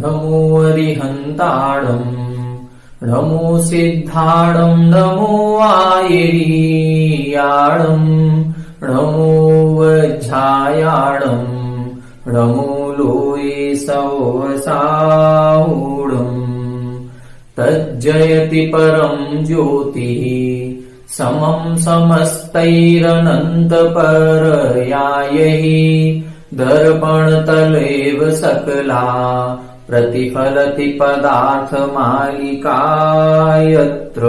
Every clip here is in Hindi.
नमो अरिहन्ताणम् नमो सिद्धाणम् नमो आयरीयाणम् नमो वज्झायाणम् नमो लोये सवसाहुणम् तज्जयति परम् ज्योतिः समम् समस्तैरनन्तपरयायै दर्पणतलेव सकला प्रतिफलति पदार्थमालिका यत्र।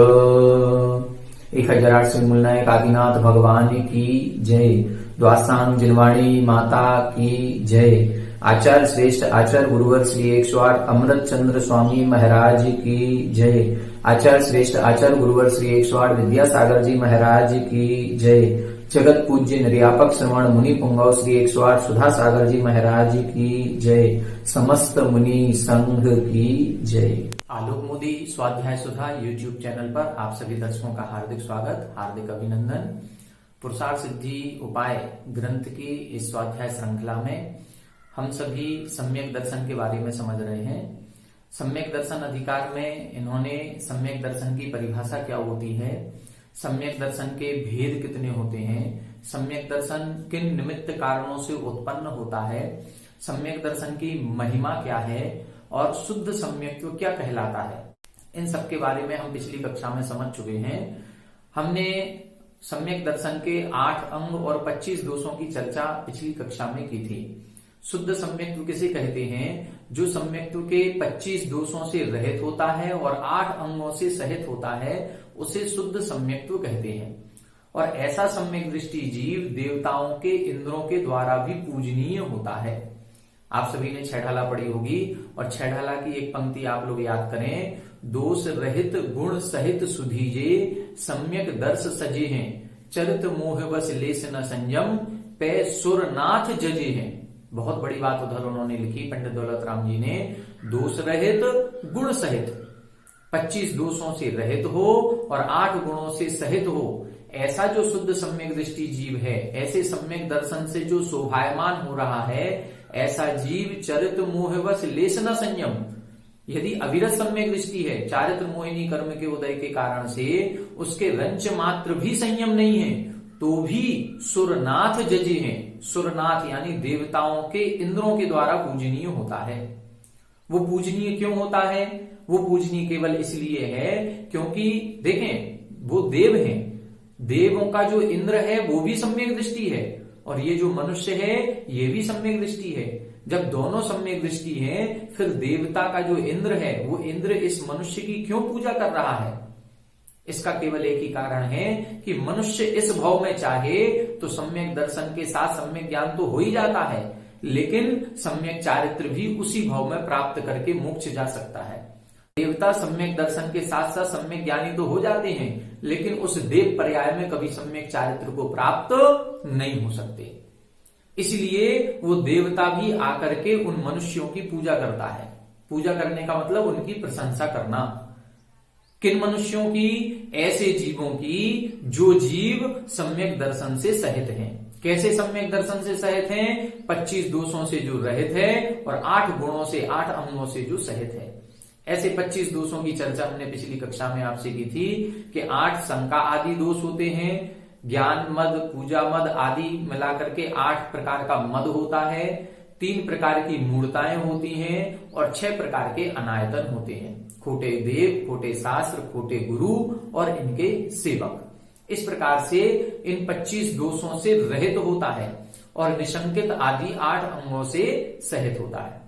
1008 से मूलनायक आदिनाथ भगवान की जय। द्वासांग जिनवाणी माता की जय। आचार्य श्रेष्ठ आचार्य गुरुवर श्री 108 अमृत चंद्र स्वामी महाराज की जय। आचार्य श्रेष्ठ आचार्य गुरुवर श्री 108 विद्यासागर जी महाराज की जय। जगत पूज्य निर्यापक श्रवण मुनि पुंगव श्री 108 सुधा सागर जी महाराज की जय। समस्त मुनि संघ की जय। आलोक मोदी स्वाध्याय सुधा यूट्यूब चैनल पर आप सभी दर्शकों का हार्दिक स्वागत, हार्दिक अभिनंदन। पुरुषार्थ सिद्धि उपाय ग्रंथ की इस स्वाध्याय श्रृंखला में हम सभी सम्यक दर्शन के बारे में समझ रहे हैं। सम्यक दर्शन अधिकार में इन्होंने सम्यक दर्शन की परिभाषा क्या होती है, सम्यक दर्शन के भेद कितने होते हैं, सम्यक दर्शन किन निमित्त कारणों से उत्पन्न होता है, सम्यक दर्शन की महिमा क्या है और शुद्ध सम्यक्त्व क्या कहलाता है, इन सब के बारे में हम पिछली कक्षा में समझ चुके हैं। हमने सम्यक दर्शन के 8 अंग और 25 दोषों की चर्चा पिछली कक्षा में की थी। शुद्ध सम्यक्त्व किसे कहते हैं? जो सम्यक्त्व के 25 दोषों से रहित होता है और 8 अंगों से सहित होता है, उसे शुद्ध सम्यक्त्व कहते हैं। और ऐसा सम्यक दृष्टि जीव देवताओं के इंद्रों के द्वारा भी पूजनीय होता है। आप सभी ने छेढ़ाला पढ़ी होगी और छेढ़ाला की एक पंक्ति आप लोग याद करें, दोष रहित गुण सहित सुधीजे सम्यक दर्श सजे हैं चरित मोह बस लेस न संयम पे सुरनाथ जजे हैं। बहुत बड़ी बात उधर उन्होंने लिखी पंडित दौलत राम जी ने, दोष रहित गुण सहित, 25 दोषों से रहित हो और 8 गुणों से सहित हो, ऐसा जो शुद्ध सम्यक दृष्टि जीव है, ऐसे सम्यक दर्शन से जो शोभायमान हो रहा है, ऐसा जीव चरित्र मोहवश लेस न संयम। यदि अविरत सम्यक दृष्टि है, चारित्र मोहिनी कर्म के उदय के कारण से उसके रंच मात्र भी संयम नहीं है, तो भी सुरनाथ जजे हैं। सुरनाथ यानी देवताओं के इंद्रों के द्वारा पूजनीय होता है। वो पूजनीय क्यों होता है? वो पूजनीय केवल इसलिए है क्योंकि देखें, वो देव हैं, देवों का जो इंद्र है वो भी सम्यक दृष्टि है और ये जो मनुष्य है ये भी सम्यक दृष्टि है। जब दोनों सम्यक दृष्टि है, फिर देवता का जो इंद्र है वो इंद्र इस मनुष्य की क्यों पूजा कर रहा है? इसका केवल एक ही कारण है कि मनुष्य इस भाव में चाहे तो सम्यक दर्शन के साथ सम्यक ज्ञान तो हो ही जाता है, लेकिन सम्यक चारित्र भी उसी भाव में प्राप्त करके मोक्ष जा सकता है। देवता सम्यक दर्शन के साथ साथ सम्यक ज्ञानी तो हो जाते हैं, लेकिन उस देव पर्याय में कभी सम्यक चारित्र को प्राप्त नहीं हो सकते। इसलिए वो देवता भी आकर के उन मनुष्यों की पूजा करता है। पूजा करने का मतलब उनकी प्रशंसा करना। किन मनुष्यों की? ऐसे जीवों की जो जीव सम्यक दर्शन से सहित हैं। कैसे सम्यक दर्शन से सहित हैं? 25 दोषों से जो रहित है और 8 गुणों से, 8 अंगों से जो सहित है। ऐसे 25 दोषों की चर्चा हमने पिछली कक्षा में आपसे की थी कि 8 शंका आदि दोष होते हैं, ज्ञान मद, पूजा मद आदि मिलाकर के 8 प्रकार का मद होता है, 3 प्रकार की मूर्ताएं होती हैं और 6 प्रकार के अनायतन होते हैं। खोटे देव, खोटे शास्त्र, खोटे गुरु और इनके सेवक। इस प्रकार से इन 25 दोषों से रहित होता है और निशंकित आदि 8 अंगों से सहित होता है।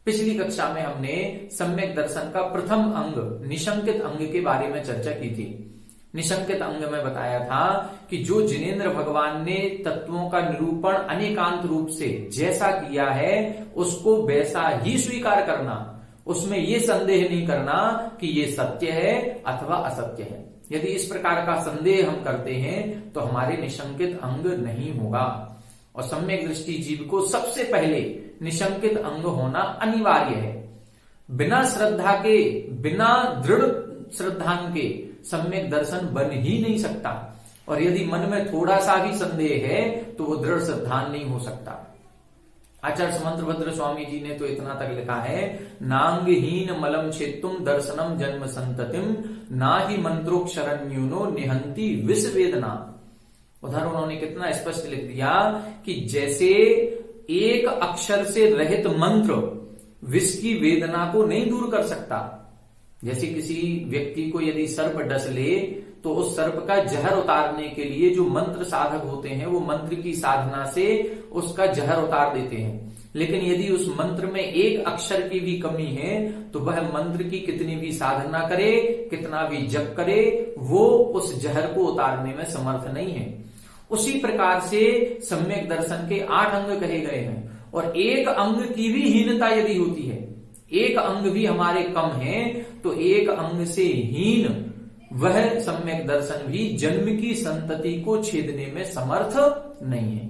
पिछली कक्षा में हमने सम्यक दर्शन का प्रथम अंग निशंकित अंग के बारे में चर्चा की थी। निशंकित अंग में बताया था कि जो जिनेंद्र भगवान ने तत्वों का निरूपण अनेकांत रूप से जैसा किया है उसको वैसा ही स्वीकार करना, उसमें ये संदेह नहीं करना कि ये सत्य है अथवा असत्य है। यदि इस प्रकार का संदेह हम करते हैं तो हमारे निशंकित अंग नहीं होगा। और सम्यक दृष्टि जीव को सबसे पहले निशंकित अंग होना अनिवार्य है। बिना श्रद्धा के, बिना दृढ़ श्रद्धांग के सम्यक दर्शन बन ही नहीं सकता। और यदि मन में थोड़ा सा भी संदेह है तो वो दृढ़ श्रद्धान नहीं हो सकता। आचार्य समंतभद्र स्वामी जी ने तो इतना तक लिखा है, नांगहीन मलम छेत्तुम दर्शनम जन्म संततिम ना ही मंत्रोक्षरण्यूनो निहंती विष वेदना। उधर उन्होंने कितना स्पष्ट लिख दिया कि जैसे एक अक्षर से रहित मंत्र विष की वेदना को नहीं दूर कर सकता। जैसे किसी व्यक्ति को यदि सर्प डस ले तो उस सर्प का जहर उतारने के लिए जो मंत्र साधक होते हैं वो मंत्र की साधना से उसका जहर उतार देते हैं, लेकिन यदि उस मंत्र में एक अक्षर की भी कमी है तो वह मंत्र की कितनी भी साधना करे, कितना भी जप करे, वो उस जहर को उतारने में समर्थ नहीं है। उसी प्रकार से सम्यक दर्शन के 8 अंग कहे गए हैं, और एक अंग की भी हीनता यदि होती है, एक अंग भी हमारे कम है, तो एक अंग से हीन वह सम्यक दर्शन भी जन्म की संतति को छेदने में समर्थ नहीं है।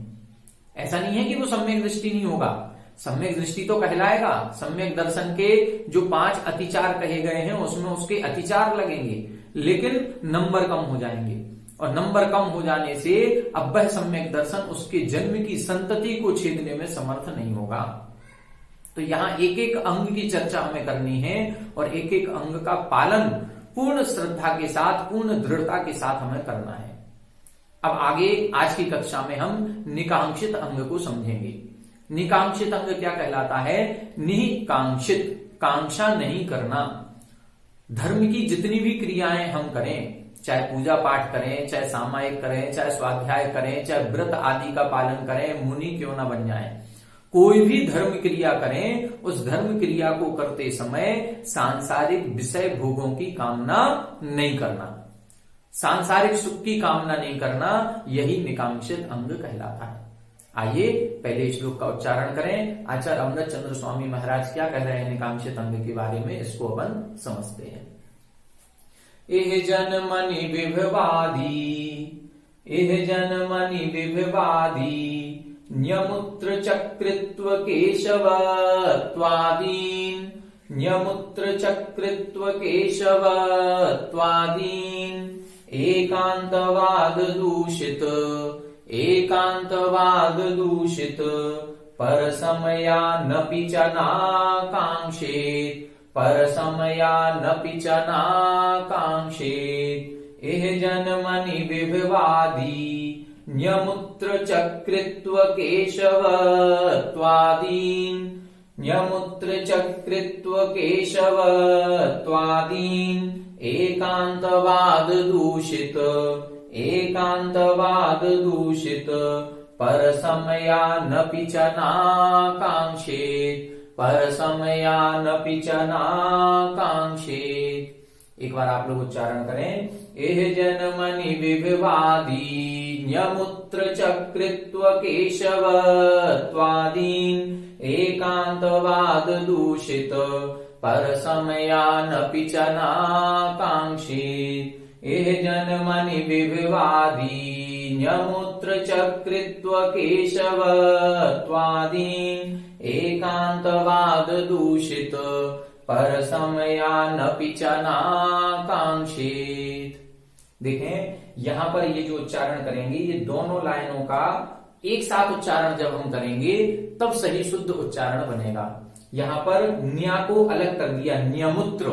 ऐसा नहीं है कि वो सम्यक दृष्टि नहीं होगा, सम्यक दृष्टि तो कहलाएगा। सम्यक दर्शन के जो 5 अतिचार कहे गए हैं उसमें उसके अतिचार लगेंगे, लेकिन नंबर कम हो जाएंगे, और नंबर कम हो जाने से अब वह सम्यक दर्शन उसके जन्म की संतति को छेदने में समर्थ नहीं होगा। तो यहां एक एक अंग की चर्चा हमें करनी है, और एक एक अंग का पालन पूर्ण श्रद्धा के साथ, पूर्ण दृढ़ता के साथ हमें करना है। अब आगे आज की कक्षा में हम निकांक्षित अंग को समझेंगे। निकांक्षित अंग क्या कहलाता है? निकांक्षित, कांक्षा नहीं करना। धर्म की जितनी भी क्रियाएं हम करें, चाहे पूजा पाठ करें, चाहे सामायिक करें, चाहे स्वाध्याय करें, चाहे व्रत आदि का पालन करें, मुनि क्यों ना बन जाएं, कोई भी धर्म क्रिया करें, उस धर्म क्रिया को करते समय सांसारिक विषय भोगों की कामना नहीं करना, सांसारिक सुख की कामना नहीं करना, यही निकांक्षित अंग कहलाता है। आइए पहले श्लोक का उच्चारण करें। आचार्य अमृत चंद्र स्वामी महाराज क्या कह रहे हैं निकांक्षित अंग के बारे में, इसको अपन समझते हैं। एह जनमनि विभवादी, एह जनमनि विभवादी, न्यमुत्र चक्रित्व केशवत्वादीन, न्यमुत्र चक्रित्व केशवत्वादीन, एकांतवाद दूषित, एकांतवाद दूषित, परसमया नपि च नाकांक्षेत, परसमया नपि च नाकांक्षेत। एह जनमनि विभवादी, न्यमुत्र चक्रित्व केशवत्वादीन, न्यमुत्र चक्रित्व केशवत्वादीन, एकांतवाद दूषित, एकांतवाद दूषित, परसमया नपि च नाकांक्षेत, परसमया नपि च नाकांक्षेत। एक बार आप लोग उच्चारण करें। एह जनमनि विभवादी, न्यमुत्र चक्रित्व केशवत्वादीन, एकांतवाद दूषित, परसमया नपि च नाकांक्षेत। एह जनमनि विभवादी, न्यमुत्र चक्रित्व केशवत्वादीन, एकांतवाद दूषित, परसमया नपि च नाकांक्षेत। देखें यहां पर ये जो उच्चारण करेंगे, ये दोनों लाइनों का एक साथ उच्चारण जब हम करेंगे तब सही शुद्ध उच्चारण बनेगा। यहां पर न्या को अलग कर दिया, न्यमुत्र,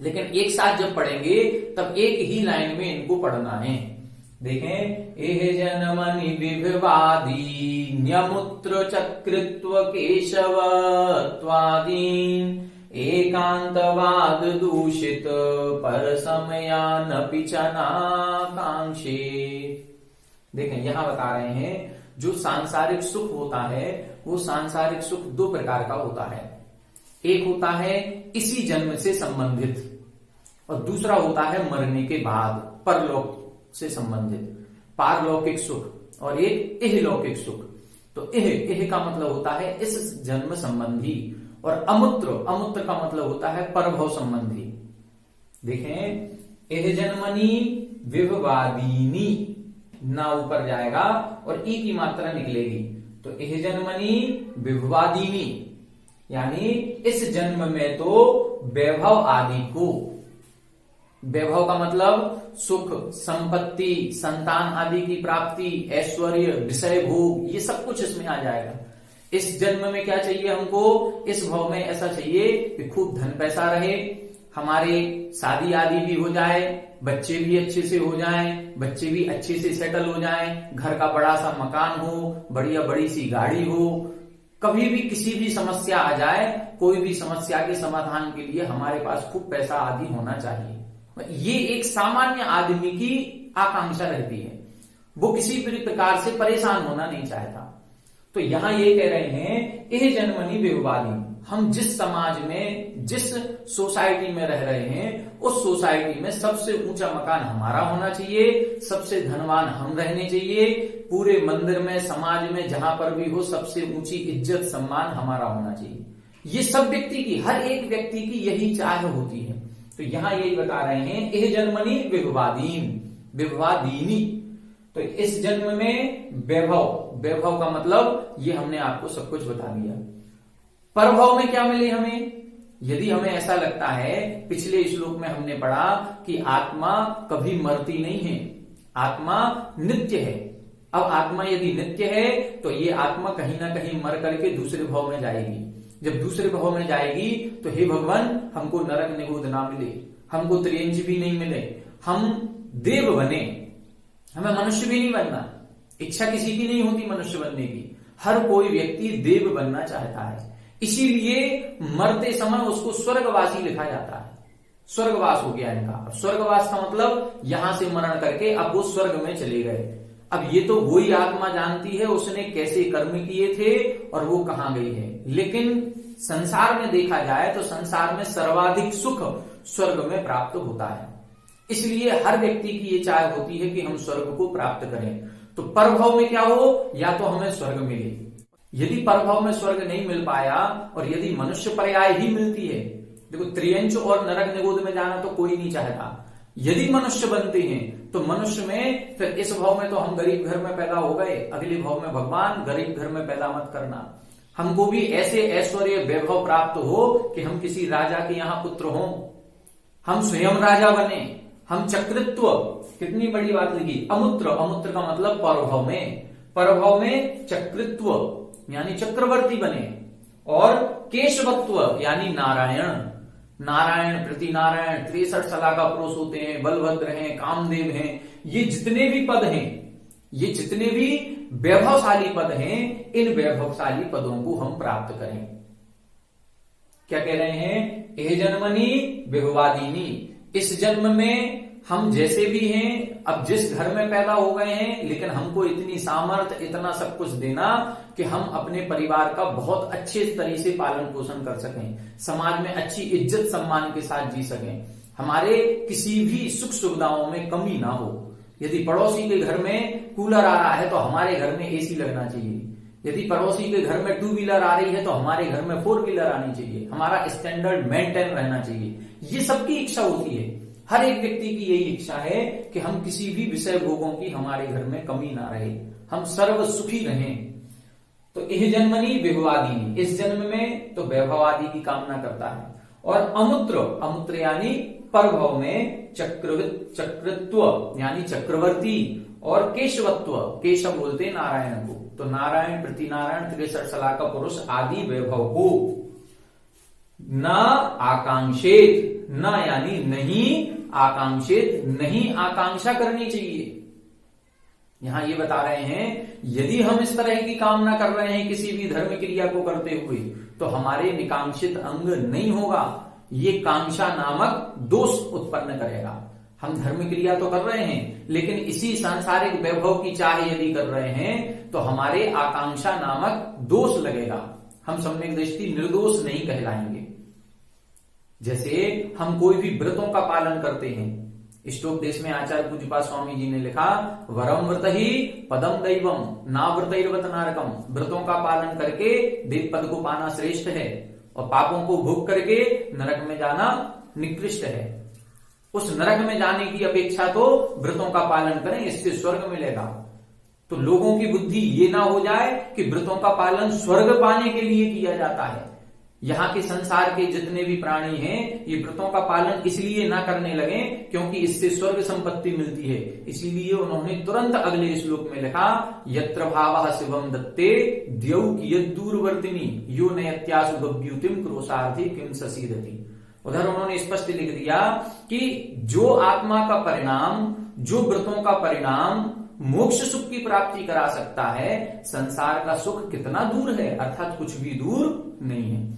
लेकिन एक साथ जब पढ़ेंगे तब एक ही लाइन में इनको पढ़ना है। देखें, एह जनमनि विभवादी, न्यमुत्र चक्रित्व केशवत्वादीन, एकांतवाद दूषित, परसमया नपि च नाकांक्षेत। देखें यहां बता रहे हैं जो सांसारिक सुख होता है वो सांसारिक सुख 2 प्रकार का होता है। एक होता है इसी जन्म से संबंधित, और दूसरा होता है मरने के बाद परलोक से संबंधित, पारलौकिक सुख, और एक इहलौकिक सुख। तो इह का मतलब होता है इस जन्म संबंधी, और अमूत्र, अमूत्र का मतलब होता है परभव संबंधी। देखें, एह जन्मनि विभवादीनी, ना ऊपर जाएगा और ई की मात्रा निकलेगी, तो एह जन्मनि विभवादीनी, यानी इस जन्म में तो वैभव आदि को, वैभव का मतलब सुख, संपत्ति, संतान आदि की प्राप्ति, ऐश्वर्य, विषय भोग, ये सब कुछ इसमें आ जाएगा। इस जन्म में क्या चाहिए हमको, इस भाव में ऐसा चाहिए कि खूब धन पैसा रहे, हमारे शादी आदि भी हो जाए, बच्चे भी अच्छे से हो जाएं, बच्चे भी अच्छे से सेटल हो जाएं, घर का बड़ा सा मकान हो, बढ़िया बड़ी सी गाड़ी हो, कभी भी किसी भी समस्या आ जाए, कोई भी समस्या के समाधान के लिए हमारे पास खूब पैसा आदि होना चाहिए। ये एक सामान्य आदमी की आकांक्षा रहती है, वो किसी भी प्रकार से परेशान होना नहीं चाहता। तो यहां ये कह रहे हैं, एह जन्मनि विभवादि, हम जिस समाज में, जिस सोसाइटी में रह रहे हैं, उस सोसाइटी में सबसे ऊंचा मकान हमारा होना चाहिए, सबसे धनवान हम रहने चाहिए, पूरे मंदिर में, समाज में, जहां पर भी हो सबसे ऊंची इज्जत सम्मान हमारा होना चाहिए। ये सब व्यक्ति की, हर एक व्यक्ति की यही चाह होती है। तो यहां यही बता रहे हैं, एह जन्मनि विभवादीन, विभवादीनी। तो इस जन्म में वैभव, वैभव का मतलब ये हमने आपको सब कुछ बता दिया। परभव में क्या मिले हमें, यदि हमें ऐसा लगता है, पिछले श्लोक में हमने पढ़ा कि आत्मा कभी मरती नहीं है, आत्मा नित्य है। अब आत्मा यदि नित्य है तो ये आत्मा कहीं ना कहीं मर करके दूसरे भाव में जाएगी। जब दूसरे भाव में जाएगी तो हे भगवान, हमको नरक निगोद ना मिले, हमको त्रियंच भी नहीं मिले, हम देव बने, हमें मनुष्य भी नहीं बनना। इच्छा किसी की नहीं होती मनुष्य बनने की, हर कोई व्यक्ति देव बनना चाहता है। इसीलिए मरते समय उसको स्वर्गवासी लिखा जाता है। स्वर्गवास हो गया इनका। अब स्वर्गवास का मतलब यहां से मरण करके अब वो स्वर्ग में चले गए। अब ये तो वही आत्मा जानती है उसने कैसे कर्म किए थे और वो कहां गई है। लेकिन संसार में देखा जाए तो संसार में सर्वाधिक सुख स्वर्ग में प्राप्त होता है। इसलिए हर व्यक्ति की ये चाह होती है कि हम स्वर्ग को प्राप्त करें। तो परभव में क्या हो, या तो हमें स्वर्ग मिले। यदि परभव में स्वर्ग नहीं मिल पाया और यदि मनुष्य पर्याय ही मिलती है, देखो त्रियंच और नरक निगोद में जाना तो कोई नहीं चाहता। यदि मनुष्य बनते हैं तो मनुष्य में फिर इस भाव में तो हम गरीब घर में पैदा हो गए, अगले भाव में भगवान गरीब घर में पैदा मत करना, हमको भी ऐसे ऐश्वर्य वैभव प्राप्त हो कि हम किसी राजा के यहाँ पुत्र हों, हम स्वयं राजा बने, हम चक्रित्व, कितनी बड़ी बात लगी, अमुत्र, अमुत्र का मतलब परभव में, परभव में चक्रित्व यानी चक्रवर्ती बने, और केशवत्व यानी नारायण, नारायण, प्रति नारायण, 63 सला का पुरुष होते हैं, बलभद्र हैं, कामदेव हैं, ये जितने भी पद हैं, ये जितने भी वैभवशाली पद हैं, इन वैभवशाली पदों को हम प्राप्त करें। क्या कह रहे हैं, एह जन्मनि विभवादीनी, इस जन्म में हम जैसे भी हैं, अब जिस घर में पैदा हो गए हैं, लेकिन हमको इतनी सामर्थ्य, इतना सब कुछ देना कि हम अपने परिवार का बहुत अच्छे तरह से पालन पोषण कर सकें, समाज में अच्छी इज्जत सम्मान के साथ जी सकें, हमारे किसी भी सुख सुविधाओं में कमी ना हो। यदि पड़ोसी के घर में कूलर आ रहा है तो हमारे घर में एसी लगना चाहिए, यदि पड़ोसी के घर में 2 व्हीलर आ रही है तो हमारे घर में 4 व्हीलर आनी चाहिए, हमारा स्टैंडर्ड मेंटेन रहना चाहिए। ये सबकी इच्छा होती है, हर एक व्यक्ति की यही इच्छा है कि हम किसी भी विषय भोगों की हमारे घर में कमी ना रहे, हम सर्व सुखी रहें। तो यह जन्मनि विभवादीनी, इस जन्म में तो वैभव आदि की कामना करता है। और अमुत्र, अमुत्र यानी परभव में चक्रत्व यानी चक्रवर्ती, और केशवत्व, केशव बोलते नारायण को, तो नारायण, प्रति नारायण, 63 सला का पुरुष आदि वैभव को न आकांक्षित, न यानी नहीं आकांक्षित, नहीं आकांक्षा करनी चाहिए। यहां ये बता रहे हैं, यदि हम इस तरह की कामना कर रहे हैं किसी भी धर्म क्रिया को करते हुए, तो हमारे निकांक्षित अंग नहीं होगा, ये कांक्षा नामक दोष उत्पन्न करेगा। हम धर्म क्रिया तो कर रहे हैं, लेकिन इसी सांसारिक वैभव की चाह यदि कर रहे हैं तो हमारे आकांक्षा नामक दोष लगेगा, हम सम्यक दृष्टि निर्दोष नहीं कहलाएंगे। जैसे हम कोई भी व्रतों का पालन करते हैं, श्लोक देश में आचार्य पूज्यपाद स्वामी जी ने लिखा, वरम व्रत ही पदम दैवम ना व्रतैर्वत नारकम, व्रतों का पालन करके देव पद को पाना श्रेष्ठ है और पापों को भोग करके नरक में जाना निकृष्ट है। उस नरक में जाने की अपेक्षा तो व्रतों का पालन करें, इससे स्वर्ग मिलेगा। तो लोगों की बुद्धि ये ना हो जाए कि व्रतों का पालन स्वर्ग पाने के लिए किया जाता है, यहाँ के संसार के जितने भी प्राणी हैं ये व्रतों का पालन इसलिए ना करने लगे क्योंकि इससे स्वर्ग संपत्ति मिलती है, इसीलिए उन्होंने तुरंत अगले श्लोक में लिखा यत्र भावः शिवम दत्ते द्यौ कियत् दूरवर्तिनी यो नयत्यासु गव्युतिम क्रोशार्थी किम ससीदति। उधर उन्होंने स्पष्ट लिख दिया कि जो आत्मा का परिणाम, जो व्रतों का परिणाम मोक्ष सुख की प्राप्ति करा सकता है, संसार का सुख कितना दूर है, अर्थात कुछ भी दूर नहीं है।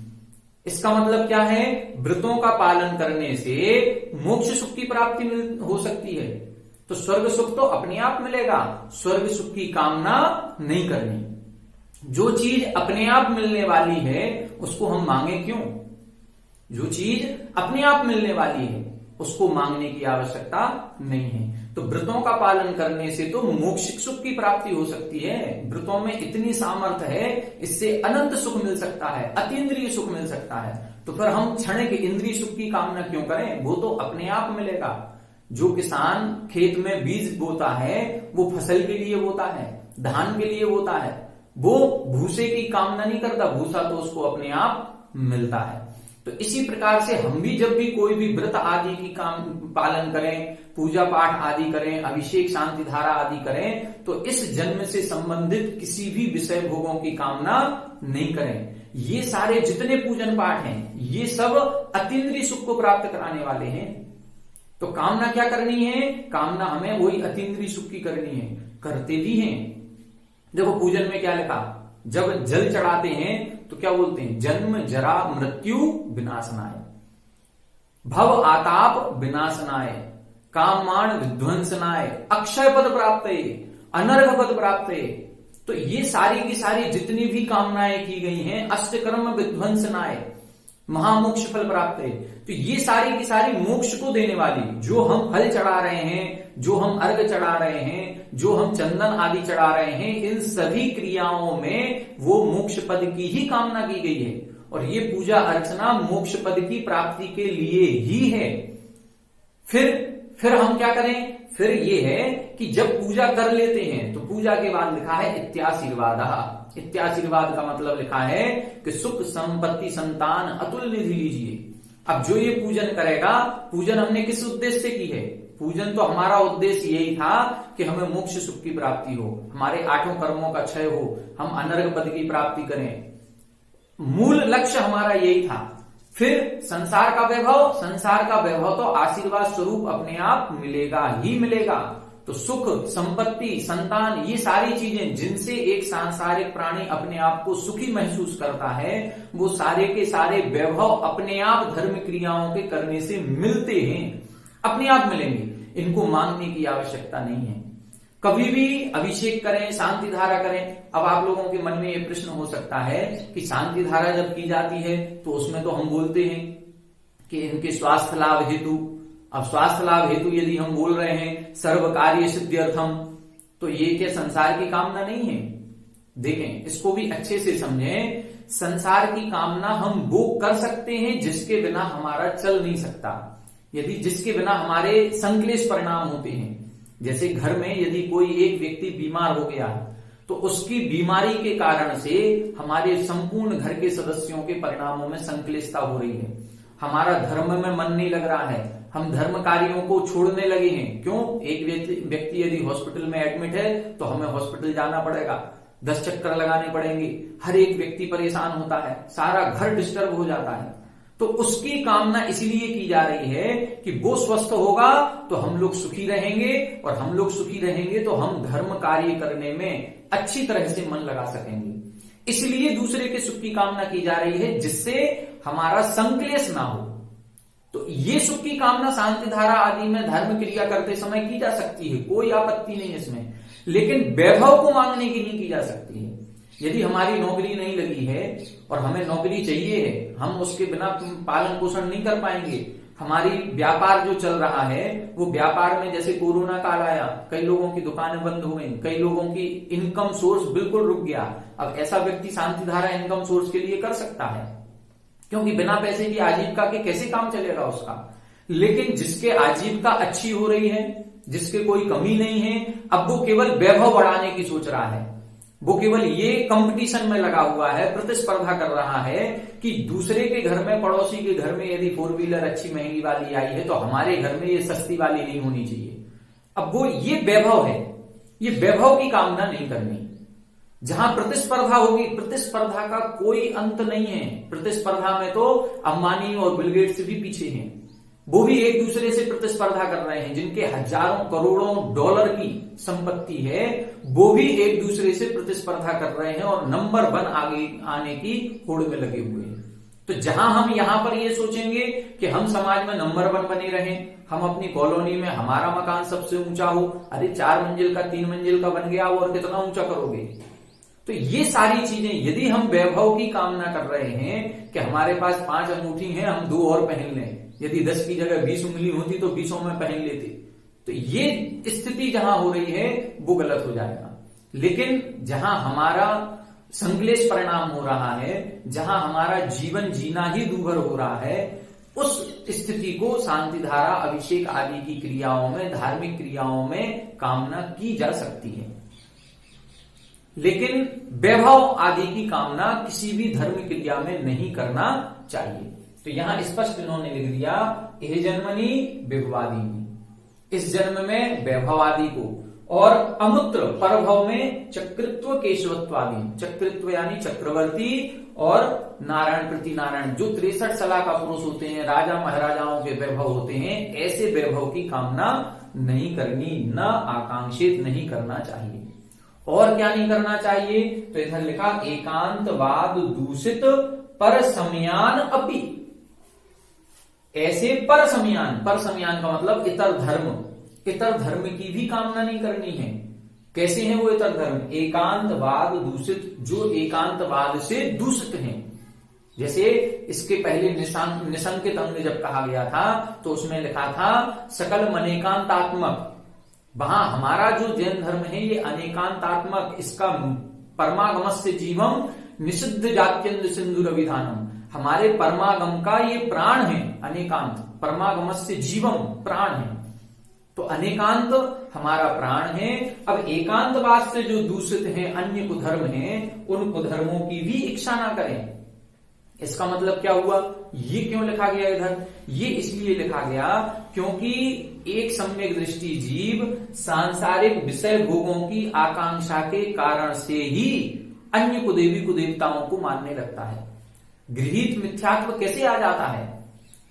इसका मतलब क्या है, व्रतों का पालन करने से मोक्ष सुख की प्राप्ति हो सकती है, तो स्वर्ग सुख तो अपने आप मिलेगा, स्वर्ग सुख की कामना नहीं करनी। जो चीज अपने आप मिलने वाली है उसको हम मांगे क्यों? जो चीज अपने आप मिलने वाली है उसको मांगने की आवश्यकता नहीं है। तो व्रतों का पालन करने से तो मोक्षिक सुख की प्राप्ति हो सकती है। व्रतों में इतनी सामर्थ्य है, इससे अनंत सुख मिल सकता है, अतीन्द्रिय सुख मिल सकता है। तो फिर हम क्षणिक इंद्रिय सुख की कामना क्यों करें? वो तो अपने आप मिलेगा। जो किसान खेत में बीज बोता है वो फसल के लिए बोता है, धान के लिए बोता है, वो भूसे की कामना नहीं करता, भूसा तो उसको अपने आप मिलता है। तो इसी प्रकार से हम भी जब भी कोई भी व्रत आदि की काम पालन करें, पूजा पाठ आदि करें, अभिषेक शांति धारा आदि करें, तो इस जन्म से संबंधित किसी भी विषय भोगों की कामना नहीं करें। ये सारे जितने पूजन पाठ हैं ये सब अतीन्द्रिय सुख को प्राप्त कराने वाले हैं। तो कामना क्या करनी है? कामना हमें वही अतीन्द्रिय सुख की करनी है, करते भी हैं। देखो पूजन में क्या लिखा, जब जल चढ़ाते हैं तो क्या बोलते हैं? जन्म जरा मृत्यु विनाशनाय, भव आताप विनाशनाय, कामान विध्वंसनाय, अक्षय पद प्राप्त, अनर्घ पद प्राप्त। तो ये सारी की सारी जितनी भी कामनाएं की गई हैं, अष्टकर्म विध्वंसनाय, महामोक्ष फल प्राप्त है। तो ये सारी की सारी मोक्ष को देने वाली, जो हम फल चढ़ा रहे हैं, जो हम अर्घ चढ़ा रहे हैं, जो हम चंदन आदि चढ़ा रहे हैं, इन सभी क्रियाओं में वो मोक्ष पद की ही कामना की गई है। और ये पूजा अर्चना मोक्ष पद की प्राप्ति के लिए ही है। फिर हम क्या करें? फिर ये है कि जब पूजा कर लेते हैं तो पूजा के बाद लिखा है इत्याशीर्वाद। इत्याशीर्वाद का मतलब लिखा है कि सुख संपत्ति संतान अतुल निधि लीजिए। अब जो ये पूजन करेगा, पूजन हमने किस उद्देश्य से की है? पूजन तो हमारा उद्देश्य यही था कि हमें मोक्ष सुख की प्राप्ति हो, हमारे 8 कर्मों का क्षय हो, हम अनर्घ पद की प्राप्ति करें। मूल लक्ष्य हमारा यही था। फिर संसार का वैभव तो आशीर्वाद स्वरूप अपने आप मिलेगा ही मिलेगा। तो सुख संपत्ति संतान ये सारी चीजें जिनसे एक सांसारिक प्राणी अपने आप को सुखी महसूस करता है, वो सारे के सारे वैभव अपने आप धर्म क्रियाओं के करने से मिलते हैं, अपने आप मिलेंगे, इनको मांगने की आवश्यकता नहीं है। कभी भी अभिषेक करें, शांति धारा करें। अब आप लोगों के मन में ये प्रश्न हो सकता है कि शांति धारा जब की जाती है तो उसमें तो हम बोलते हैं कि इनके स्वास्थ्य लाभ हेतु। अब स्वास्थ्य लाभ हेतु यदि हम बोल रहे हैं सर्व कार्य सिद्ध्यर्थम, तो ये क्या संसार की कामना नहीं है? देखें, इसको भी अच्छे से समझें। संसार की कामना हम वो कर सकते हैं जिसके बिना हमारा चल नहीं सकता, यदि जिसके बिना हमारे संक्लेश परिणाम होते हैं। जैसे घर में यदि कोई एक व्यक्ति बीमार हो गया तो उसकी बीमारी के कारण से हमारे संपूर्ण घर के सदस्यों के परिणामों में संक्लिष्टता हो रही है, हमारा धर्म में मन नहीं लग रहा है, हम धर्म कार्यों को छोड़ने लगे हैं। क्यों? एक व्यक्ति यदि हॉस्पिटल में एडमिट है तो हमें हॉस्पिटल जाना पड़ेगा, 10 चक्कर लगाने पड़ेंगे, हर एक व्यक्ति परेशान होता है, सारा घर डिस्टर्ब हो जाता है। तो उसकी कामना इसलिए की जा रही है कि वो स्वस्थ होगा तो हम लोग सुखी रहेंगे, और हम लोग सुखी रहेंगे तो हम धर्म कार्य करने में अच्छी तरह से मन लगा सकेंगे। इसलिए दूसरे के सुख की कामना की जा रही है जिससे हमारा संक्लेश ना हो। तो ये सुख की कामना शांति धारा आदि में धर्म क्रिया करते समय की जा सकती है, कोई आपत्ति नहीं इसमें, लेकिन वैभव को मांगने की नहीं की जा सकती है। यदि हमारी नौकरी नहीं लगी है और हमें नौकरी चाहिए है, हम उसके बिना पालन पोषण नहीं कर पाएंगे। हमारी व्यापार जो चल रहा है वो व्यापार में जैसे कोरोना काल आया, कई लोगों की दुकानें बंद हो गई, कई लोगों की इनकम सोर्स बिल्कुल रुक गया। अब ऐसा व्यक्ति शांति धारा इनकम सोर्स के लिए कर सकता है, क्योंकि बिना पैसे की आजीविका के कैसे काम चलेगा उसका। लेकिन जिसके आजीविका अच्छी हो रही है, जिसके कोई कमी नहीं है, अब वो केवल वैभव बढ़ाने की सोच रहा है। वो केवल ये कंपटीशन में लगा हुआ है, प्रतिस्पर्धा कर रहा है कि दूसरे के घर में, पड़ोसी के घर में यदि 4 व्हीलर अच्छी महंगी वाली आई है तो हमारे घर में ये सस्ती वाली नहीं होनी चाहिए। अब वो ये वैभव है, ये वैभव की कामना नहीं करनी। जहां प्रतिस्पर्धा होगी, प्रतिस्पर्धा का कोई अंत नहीं है। प्रतिस्पर्धा में तो अंबानी और बिल गेट्स भी पीछे हैं, वो भी एक दूसरे से प्रतिस्पर्धा कर रहे हैं। जिनके हजारों करोड़ों डॉलर की संपत्ति है, वो भी एक दूसरे से प्रतिस्पर्धा कर रहे हैं और नंबर 1 आगे आने की होड़ में लगे हुए हैं। तो जहां हम यहां पर ये सोचेंगे कि हम समाज में नंबर 1 बने रहें, हम अपनी कॉलोनी में हमारा मकान सबसे ऊंचा हो, अरे 4 मंजिल का 3 मंजिल का बन गया और कितना ऊंचा करोगे। तो ये सारी चीजें, यदि हम वैभव की कामना कर रहे हैं कि हमारे पास 5 अंगूठी हैं, हम 2 और पहन लें, यदि 10 की जगह 20 उंगली होती तो 20 में पहन लेते, तो ये स्थिति जहां हो रही है वो गलत हो जाएगा। लेकिन जहां हमारा संश्लेष परिणाम हो रहा है, जहां हमारा जीवन जीना ही दूभर हो रहा है, उस स्थिति को शांति धारा, अभिषेक आदि की क्रियाओं में, धार्मिक क्रियाओं में कामना की जा सकती है। लेकिन वैभव आदि की कामना किसी भी धर्म क्रिया में नहीं करना चाहिए। तो यहां स्पष्ट इन्होंने लिख दिया, यह जन्मनी विभवादी, इस जन्म में वैभव आदि को, और अमूत्र परभव में चक्रित्व केशवत्वादि, चक्रित्व यानी चक्रवर्ती और नारायण प्रति नारायण, जो 63 सलाह का पुरुष होते हैं, राजा महाराजाओं के वैभव होते हैं, ऐसे वैभव की कामना नहीं करनी, न आकांक्षित नहीं करना चाहिए। और क्या नहीं करना चाहिए, तो इधर लिखा एकांतवाद दूषित पर समयान अपि, ऐसे पर समयान, पर समयान का मतलब इतर धर्म, इतर धर्म की भी कामना नहीं करनी है। कैसे हैं वो इतर धर्म, एकांतवाद दूषित, जो एकांतवाद से दूषित हैं। जैसे इसके पहले निसंकित अंग जब कहा गया था तो उसमें लिखा था सकल मनेकांतात्मक, वहां हमारा जो जैन धर्म है ये अनेकांतात्मक, इसका परमागमस्य जीवम निषिद्ध जात्यंत सिंधुर विधानम, हमारे परमागम का ये प्राण है अनेकांत, परमागमस्य जीवम प्राण है, तो अनेकांत हमारा प्राण है। अब एकांतवाद से जो दूषित हैं, अन्य कुधर्म हैं, उन कुधर्मों की भी इच्छा ना करें। इसका मतलब क्या हुआ, ये क्यों लिखा गया इधर, ये इसलिए लिखा गया क्योंकि एक सम्यक दृष्टि जीव सांसारिक विषय भोगों की आकांक्षा के कारण से ही अन्य कुदेवी कुदेवताओं को मानने लगता है। गृहीत मिथ्यात्व कैसे आ जाता है,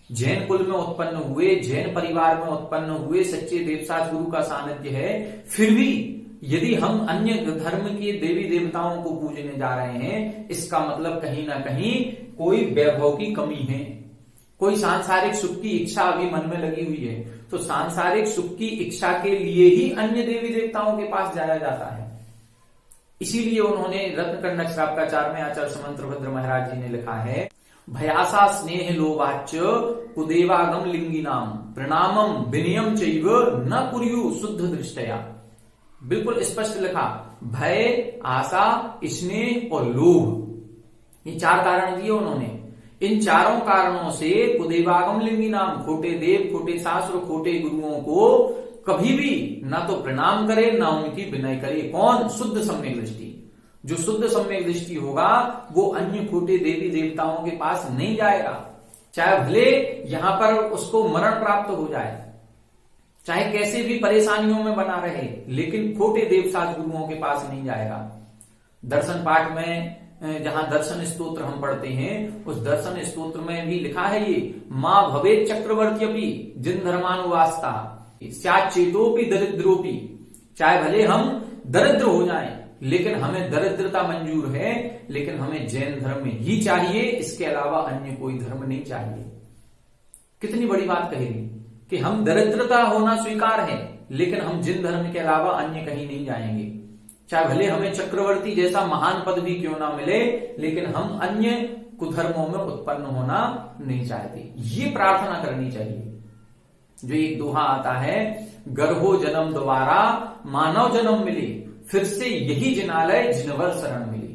जैन कुल में उत्पन्न हुए, जैन परिवार में उत्पन्न हुए, सच्चे देवसाच गुरु का सानिध्य है, फिर भी यदि हम अन्य धर्म के देवी देवताओं को पूजने जा रहे हैं, इसका मतलब कहीं ना कहीं कोई वैभव की कमी है, कोई सांसारिक सुख की इच्छा अभी मन में लगी हुई है। तो सांसारिक सुख की इच्छा के लिए ही अन्य देवी देवताओं के पास जाया जाता है। इसीलिए उन्होंने रत्नकंडक श्रावकाचार्य में आचार्य समंत्रभद्र महाराज जी ने लिखा है, भयासा स्नेह लोवाच्य कुदेवागम लिंगी नाम प्रणामम विनयम चैव न कुर्यु शुद्ध दृष्टया। बिल्कुल स्पष्ट लिखा, भय, आशा, स्नेह और लोभ, ये 4 कारण दिए उन्होंने। इन चारों कारणों से कुदेवागम लिंगी नाम, खोटे देव, खोटे शास्त्र, खोटे गुरुओं को कभी भी ना तो प्रणाम करे ना उनकी विनय करे। कौन, शुद्ध सम्यक दृष्टि, जो शुद्ध सम्यक दृष्टि होगा वो अन्य खोटे देवी देवताओं के पास नहीं जाएगा, चाहे भले यहां पर उसको मरण प्राप्त हो जाए, चाहे कैसे भी परेशानियों में बना रहे, लेकिन खोटे देवसाच गुरुओं के पास नहीं जाएगा। दर्शन पाठ में जहां दर्शन स्तोत्र हम पढ़ते हैं, उस दर्शन स्तोत्र में भी लिखा है ये, मां भवे चक्रवर्त्यपि जिन धर्मानुवास्ता स्याच्चेतोपि दरिद्रोपि, चाहे भले हम दरिद्र हो जाएं लेकिन हमें दरिद्रता मंजूर है, लेकिन हमें जैन धर्म ही चाहिए, इसके अलावा अन्य कोई धर्म नहीं चाहिए। कितनी बड़ी बात कहेगी कि हम दरिद्रता होना स्वीकार है, लेकिन हम जिन धर्म के अलावा अन्य कहीं नहीं जाएंगे, चाहे भले हमें चक्रवर्ती जैसा महान पद भी क्यों ना मिले, लेकिन हम अन्य कुधर्मों में उत्पन्न होना नहीं चाहते। ये प्रार्थना करनी चाहिए। जो एक दोहा आता है, गर्भो जन्म द्वारा मानव जन्म मिले, फिर से यही जिनालय जिनवर शरण मिले।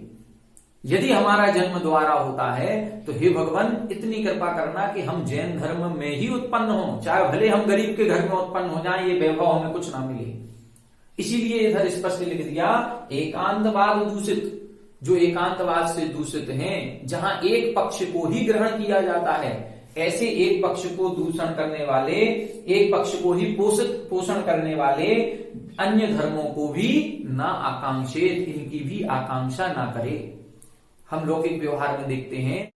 यदि हमारा जन्म द्वारा होता है तो हे भगवान इतनी कृपा करना कि हम जैन धर्म में ही उत्पन्न हो, चाहे भले हम गरीब के घर में उत्पन्न हो जाएं, ये वैभव हमें कुछ ना मिले, इसीलिए इधर स्पष्ट लिख दिया एकांतवाद दूषित, जो एकांतवाद से दूषित हैं, जहां एक पक्ष को ही ग्रहण किया जाता है, ऐसे एक पक्ष को दूषण करने वाले, एक पक्ष को ही पोषण करने वाले अन्य धर्मों को भी ना आकांक्षित, इनकी भी आकांक्षा ना करे। हम लौकिक व्यवहार में देखते हैं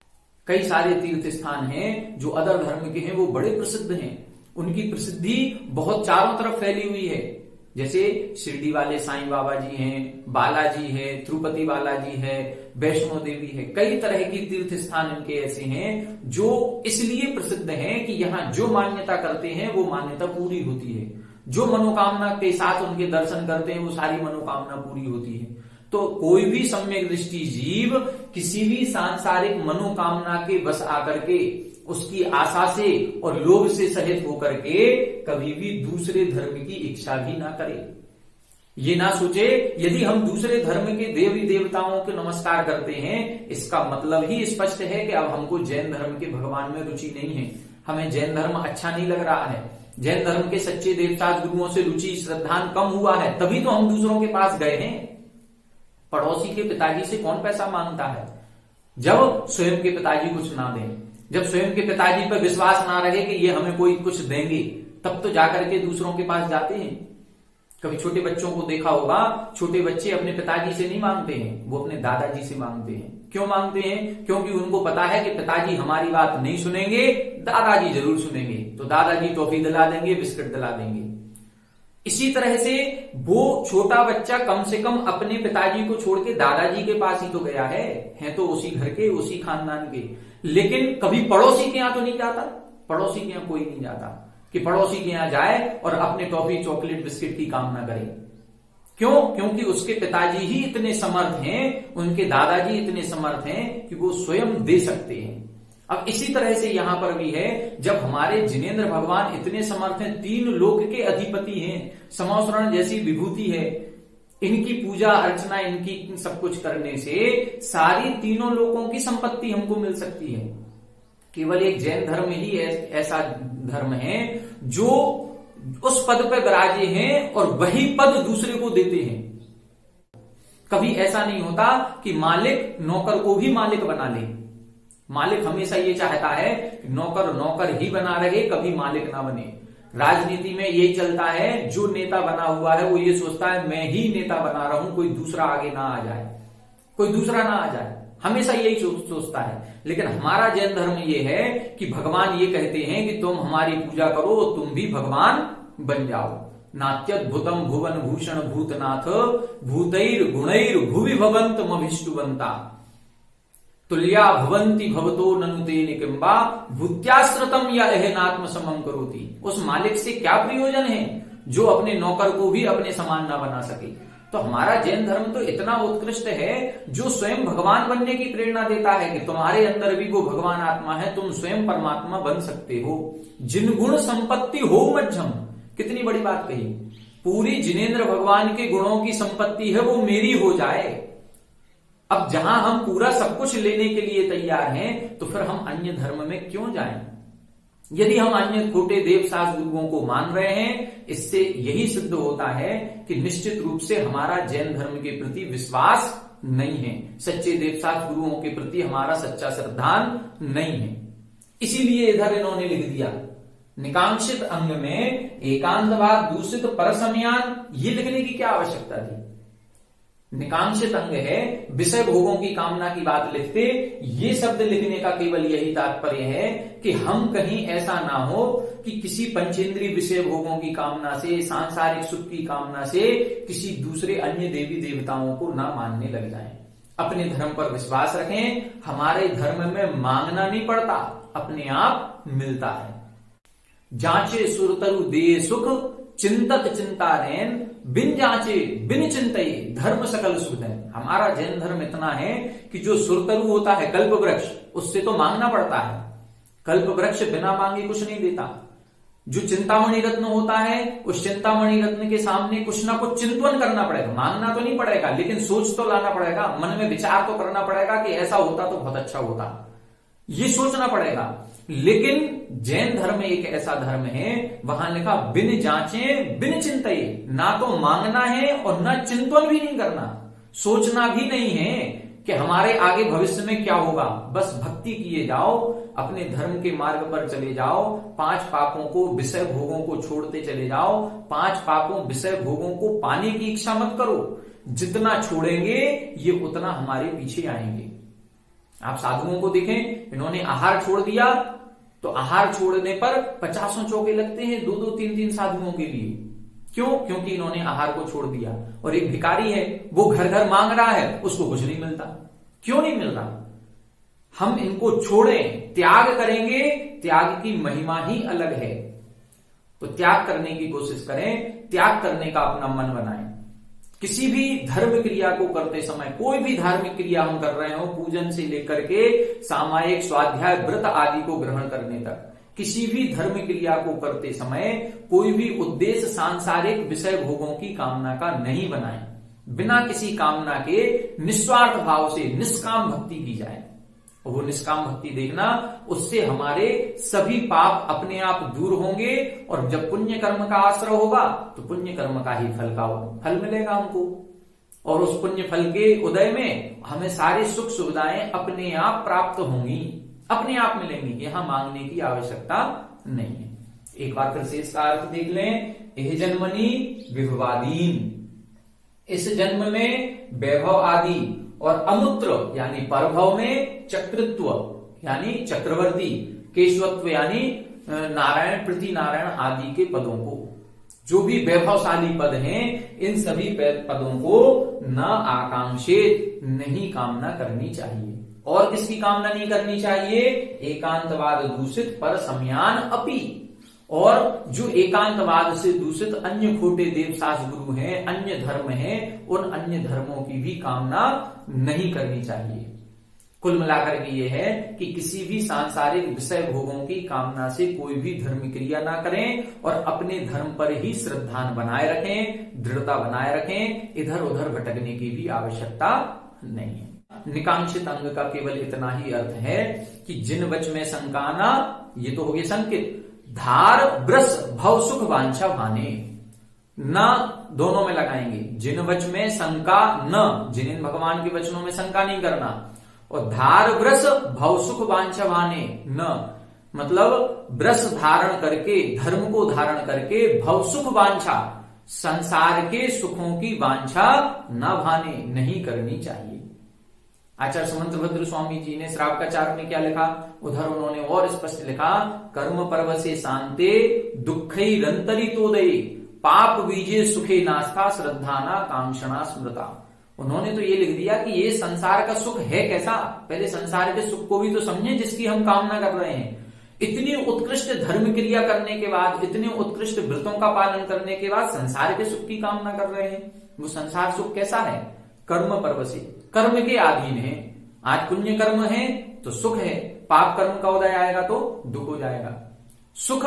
कई सारे तीर्थ स्थान हैं जो अदर धर्म के हैं, वो बड़े प्रसिद्ध हैं, उनकी प्रसिद्धि बहुत चारों तरफ फैली हुई है। जैसे शिरडी वाले साईं बाबा जी हैं, बालाजी है, तिरुपति बालाजी है, वैष्णो देवी है, कई तरह की तीर्थ स्थान इनके ऐसे हैं जो इसलिए प्रसिद्ध हैं कि यहाँ जो मान्यता करते हैं वो मान्यता पूरी होती है, जो मनोकामना के साथ उनके दर्शन करते हैं वो सारी मनोकामना पूरी होती है। तो कोई भी सम्यक दृष्टि जीव किसी भी सांसारिक मनोकामना के बस आकर के, उसकी आशा से और लोभ से सहित होकर के कभी भी दूसरे धर्म की इच्छा भी ना करे। ये ना सोचे यदि हम दूसरे धर्म के देवी देवताओं के नमस्कार करते हैं, इसका मतलब ही स्पष्ट है कि अब हमको जैन धर्म के भगवान में रुचि नहीं है, हमें जैन धर्म अच्छा नहीं लग रहा है, जैन धर्म के सच्चे देवता गुरुओं से रुचि श्रद्धान कम हुआ है, तभी तो हम दूसरों के पास गए हैं। पड़ोसी के पिताजी से कौन पैसा मांगता है? जब स्वयं के पिताजी कुछ ना दें, जब स्वयं के पिताजी पर विश्वास ना रहे कि ये हमें कोई कुछ देंगे, तब तो जाकर के दूसरों के पास जाते हैं। कभी छोटे बच्चों को देखा होगा, छोटे बच्चे अपने पिताजी से नहीं मांगते हैं, वो अपने दादाजी से मांगते हैं। क्यों मांगते हैं? क्योंकि उनको पता है कि पिताजी हमारी बात नहीं सुनेंगे, दादाजी जरूर सुनेंगे, तो दादाजी टॉफी दिला देंगे, बिस्किट दिला देंगे। इसी तरह से वो छोटा बच्चा कम से कम अपने पिताजी को छोड़ के दादाजी के पास ही तो गया है तो उसी घर के, उसी खानदान के, लेकिन कभी पड़ोसी के यहां तो नहीं जाता। पड़ोसी के यहां कोई नहीं जाता कि पड़ोसी के यहां जाए और अपने टॉफी चॉकलेट बिस्किट की कामना करे। क्यों? क्योंकि उसके पिताजी ही इतने समर्थ हैं, उनके दादाजी इतने समर्थ हैं कि वो स्वयं दे सकते हैं। अब इसी तरह से यहां पर भी है, जब हमारे जिनेंद्र भगवान इतने समर्थ हैं, 3 लोक के अधिपति हैं, समावसरण जैसी विभूति है, इनकी पूजा अर्चना, इनकी सब कुछ करने से सारी 3 लोकों की संपत्ति हमको मिल सकती है। केवल एक जैन धर्म ही ऐसा धर्म है जो उस पद पर विराजे हैं और वही पद दूसरे को देते हैं। कभी ऐसा नहीं होता कि मालिक नौकर को भी मालिक बना ले। मालिक हमेशा ये चाहता है कि नौकर नौकर ही बना रहे, कभी मालिक ना बने। राजनीति में यही चलता है, जो नेता बना हुआ है वो ये सोचता है मैं ही नेता बना रहा हूं, कोई दूसरा आगे ना आ जाए, कोई दूसरा ना आ जाए, हमेशा यही सोचता है। लेकिन हमारा जैन धर्म ये है कि भगवान ये कहते हैं कि तुम हमारी पूजा करो, तुम भी भगवान बन जाओ। नात्यद्भुतम भुवन भूषण भूतनाथ भूतैर गुणैर भुवि भवन्तमभिष्टुवन्ता तुल्या भवंती भवतो ननुते निकिम्बा भूत्याश्रतम या एहनात्म समम करोति। उस मालिक से क्या प्रयोजन है जो अपने नौकर को भी अपने समान ना बना सके। तो हमारा जैन धर्म तो इतना उत्कृष्ट है जो स्वयं भगवान बनने की प्रेरणा देता है कि तुम्हारे अंदर भी वो भगवान आत्मा है, तुम स्वयं परमात्मा बन सकते हो। जिन गुण संपत्ति हो मध्यम, कितनी बड़ी बात कही, पूरी जिनेंद्र भगवान के गुणों की संपत्ति है वो मेरी हो जाए। अब जहां हम पूरा सब कुछ लेने के लिए तैयार हैं, तो फिर हम अन्य धर्म में क्यों जाएं? यदि हम अन्य खोटे देव शास्त्र गुरुओं को मान रहे हैं, इससे यही सिद्ध होता है कि निश्चित रूप से हमारा जैन धर्म के प्रति विश्वास नहीं है, सच्चे देव शास्त्र गुरुओं के प्रति हमारा सच्चा श्रद्धान नहीं है। इसीलिए इधर इन्होंने लिख दिया निकांक्षित अंग में एकांतवाद दूषित परसमयान, ये लिखने की क्या आवश्यकता थी? निकांक्षित अंग है, विषय भोगों की कामना की बात लिखते। ये शब्द लिखने का केवल यही तात्पर्य है कि हम कहीं ऐसा ना हो कि किसी पंचेंद्रीय विषय भोगों की कामना से, सांसारिक सुख की कामना से किसी दूसरे अन्य देवी देवताओं को ना मानने लग जाएं। अपने धर्म पर विश्वास रखें। हमारे धर्म में मांगना नहीं पड़ता, अपने आप मिलता है। जांचे सुरतरु दे सुख चिंतक चिंता नैन बिन जांचे बिन चिंतये धर्म सकल सुख है। हमारा जैन धर्म इतना है कि जो सुरतरु होता है कल्प वृक्ष, उससे तो मांगना पड़ता है। कल्प वृक्ष बिना मांगे कुछ नहीं देता। जो चिंतामणि रत्न होता है, उस चिंतामणि रत्न के सामने कुछ ना कुछ चिंतन करना पड़ेगा। मांगना तो नहीं पड़ेगा, लेकिन सोच तो लाना पड़ेगा, मन में विचार तो करना पड़ेगा कि ऐसा होता तो बहुत अच्छा होता, ये सोचना पड़ेगा। लेकिन जैन धर्म एक ऐसा धर्म है, वहां लिखा बिन जांचे बिन चिंतये, ना तो मांगना है और ना चिंतन भी नहीं करना, सोचना भी नहीं है कि हमारे आगे भविष्य में क्या होगा। बस भक्ति किए जाओ, अपने धर्म के मार्ग पर चले जाओ, 5 पापों को, विषय भोगों को छोड़ते चले जाओ। 5 पापों विषय भोगों को पाने की इच्छा मत करो, जितना छोड़ेंगे ये उतना हमारे पीछे आएंगे। आप साधुओं को देखें, इन्होंने आहार छोड़ दिया तो आहार छोड़ने पर 50 चौके लगते हैं 2-2, 3-3 साधुओं के लिए। क्यों? क्योंकि इन्होंने आहार को छोड़ दिया। और एक भिखारी है, वो घर घर मांग रहा है, उसको कुछ नहीं मिलता। क्यों नहीं मिल रहा? हम इनको छोड़ें, त्याग करेंगे, त्याग की महिमा ही अलग है। तो त्याग करने की कोशिश करें, त्याग करने का अपना मन बनाएं। किसी भी धर्म क्रिया को करते समय, कोई भी धार्मिक क्रिया हम कर रहे हो, पूजन से लेकर के सामायिक स्वाध्याय व्रत आदि को ग्रहण करने तक, किसी भी धर्म क्रिया को करते समय कोई भी उद्देश्य सांसारिक विषय भोगों की कामना का नहीं बनाए। बिना किसी कामना के निस्वार्थ भाव से निष्काम भक्ति की जाए। और वो निष्काम भक्ति देखना, उससे हमारे सभी पाप अपने आप दूर होंगे। और जब पुण्य कर्म का आश्रय होगा तो पुण्य कर्म का ही फल मिलेगा हमको। और उस पुण्य फल के उदय में हमें सारी सुख सुविधाएं अपने आप प्राप्त होंगी, अपने आप मिलेंगी। यहां मांगने की आवश्यकता नहीं है। एक बार फिर से इसका अर्थ देख लें। एह जन्मनि विभवादीन, इस जन्म में वैभव आदि, और अमूत्र यानी परभव में चक्रत्व यानी चक्रवर्ती, केशवत्व यानी नारायण, प्रति नारायण आदि के पदों को, जो भी वैभवशाली पद हैं, इन सभी पदों को न आकांक्षित, नहीं कामना करनी चाहिए। और किसकी कामना नहीं करनी चाहिए? एकांतवाद दूषित पर समयान अपि, और जो एकांतवाद से दूषित अन्य खोटे देवशास गुरु हैं, अन्य धर्म हैं, उन अन्य धर्मों की भी कामना नहीं करनी चाहिए। कुल मिलाकर के ये है कि किसी भी सांसारिक विषय भोगों की कामना से कोई भी धर्म क्रिया ना करें, और अपने धर्म पर ही श्रद्धा बनाए रखें, दृढ़ता बनाए रखें। इधर उधर भटकने की भी आवश्यकता नहीं है। निकांक्षित अंग का केवल इतना ही अर्थ है कि जिन वच में शंकाना, ये तो हो गया संकित, धार ब्रस भव सुख वांछा भाने, न दोनों में लगाएंगे। जिन वच में शंका न, जिन भगवान के वचनों में शंका नहीं करना। और धार ब्रस भव सुख वांछा भाने न, मतलब ब्रस धारण करके, धर्म को धारण करके, भव सुख वांछा, संसार के सुखों की वांछा न भाने, नहीं करनी चाहिए। आचार्य समंतभद्र स्वामी जी ने श्रावकाचार में क्या लिखा? उधर उन्होंने और स्पष्ट लिखा, कर्म पर्व से शांते दुखई रंतरितोदय, पाप बीजे सुखे नास्ता श्रद्धाना कांक्षणा स्मृता। उन्होंने तो ये लिख दिया कि ये संसार का सुख है कैसा। पहले संसार के सुख को भी तो समझे जिसकी हम कामना कर रहे हैं। इतनी उत्कृष्ट धर्म क्रिया करने के बाद, इतने उत्कृष्ट व्रतों का पालन करने के बाद संसार के सुख की कामना कर रहे हैं। वो संसार सुख कैसा है? कर्म पर्व से, कर्म के अधीन है। आज पुण्य कर्म है तो सुख है, पाप कर्म का उदय आएगा तो दुख हो जाएगा। सुख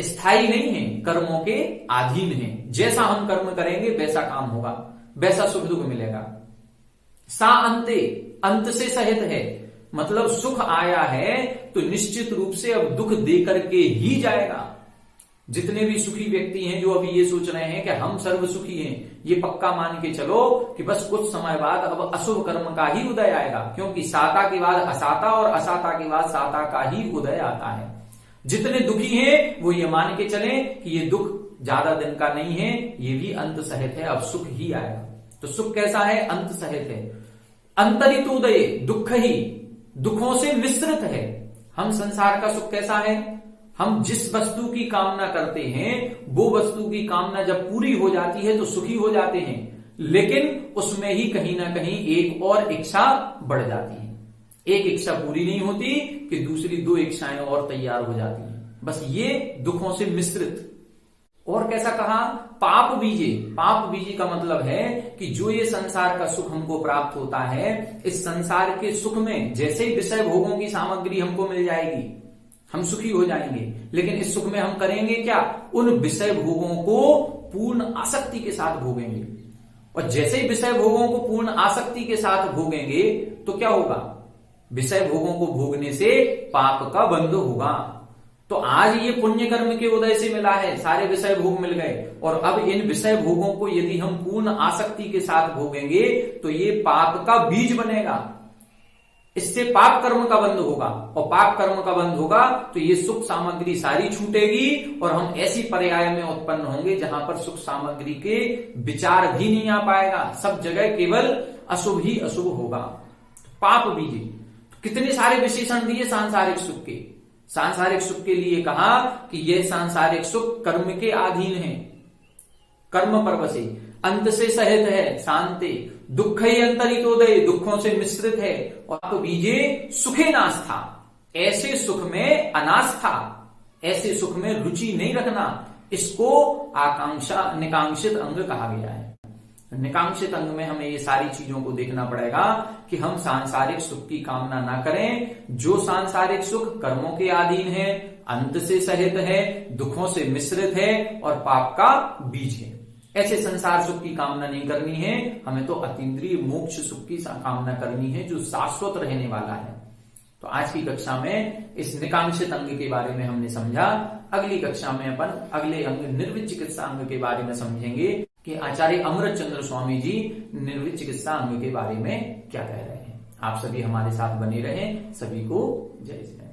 स्थायी नहीं है, कर्मों के अधीन है। जैसा हम कर्म करेंगे वैसा काम होगा, वैसा सुख दुख मिलेगा। सा अंते, अंत से सहित है, मतलब सुख आया है तो निश्चित रूप से अब दुख दे करके ही जाएगा। जितने भी सुखी व्यक्ति हैं जो अभी ये सोच रहे हैं कि हम सर्व सुखी हैं, ये पक्का मान के चलो कि बस कुछ समय बाद अब अशुभ कर्म का ही उदय आएगा, क्योंकि साता के बाद असाता और असाता के बाद साता का ही उदय आता है। जितने दुखी हैं वो ये मान के चले कि ये दुख ज्यादा दिन का नहीं है, ये भी अंत सहित है, अब सुख ही आएगा। तो सुख कैसा है? अंत सहित है। अंतरित उदय, दुख ही दुखों से मिश्रित है। हम संसार का सुख कैसा है? हम जिस वस्तु की कामना करते हैं वो वस्तु की कामना जब पूरी हो जाती है तो सुखी हो जाते हैं, लेकिन उसमें ही कहीं ना कहीं एक और इच्छा बढ़ जाती है। एक इच्छा पूरी नहीं होती कि दूसरी 2 इच्छाएं और तैयार हो जाती हैं। बस ये दुखों से मिश्रित। और कैसा कहा? पाप बीजे। पाप बीजे का मतलब है कि जो ये संसार का सुख हमको प्राप्त होता है, इस संसार के सुख में जैसे ही विषय भोगों की सामग्री हमको मिल जाएगी, हम सुखी हो जाएंगे। लेकिन इस सुख में हम करेंगे क्या? उन विषय भोगों को पूर्ण आसक्ति के साथ भोगेंगे। और जैसे ही विषय भोगों को पूर्ण आसक्ति के साथ भोगेंगे तो क्या होगा? विषय भोगों को भोगने से पाप का बंध होगा। तो आज ये पुण्य कर्म के उदय से मिला है, सारे विषय भोग मिल गए, और अब इन विषय भोगों को यदि हम पूर्ण आसक्ति के साथ भोगेंगे तो ये पाप का बीज बनेगा, इससे पाप कर्म का बंध होगा, और पाप कर्म का बंध होगा तो ये सुख सामग्री सारी छूटेगी, और हम ऐसी पर्याय में उत्पन्न होंगे जहां पर सुख सामग्री के विचार भी नहीं आ पाएगा, सब जगह केवल अशुभ ही अशुभ होगा। पाप बीज, कितने सारे विशेषण दिए सांसारिक सुख के। सांसारिक सुख के लिए कहा कि यह सांसारिक सुख कर्म के अधीन है, कर्म परवशे, अंत से सहित है, शांति, दुख ही अंतरितोदय, दुखों से मिश्रित है, और तो बीजे सुखे नास्था, ऐसे सुख में अनास्था, ऐसे सुख में रुचि नहीं रखना, इसको आकांक्षा निकांक्षित अंग कहा गया है। निकांक्षित अंग में हमें ये सारी चीजों को देखना पड़ेगा कि हम सांसारिक सुख की कामना ना करें, जो सांसारिक सुख कर्मों के अधीन है, अंत से सहित है, दुखों से मिश्रित है और पाप का बीज है। ऐसे संसार सुख की कामना नहीं करनी है, हमें तो अतीन्द्रिय मोक्ष सुख की कामना करनी है जो शाश्वत रहने वाला है। तो आज की कक्षा में इस निकांक्षित अंग के बारे में हमने समझा। अगली कक्षा में अपन अगले अंग निर्वित चिकित्सा अंग के बारे में समझेंगे कि आचार्य अमृत चंद्र स्वामी जी निर्वित चिकित्सा अंग के बारे में क्या कह रहे हैं। आप सभी हमारे साथ बने रहें। सभी को जय जय।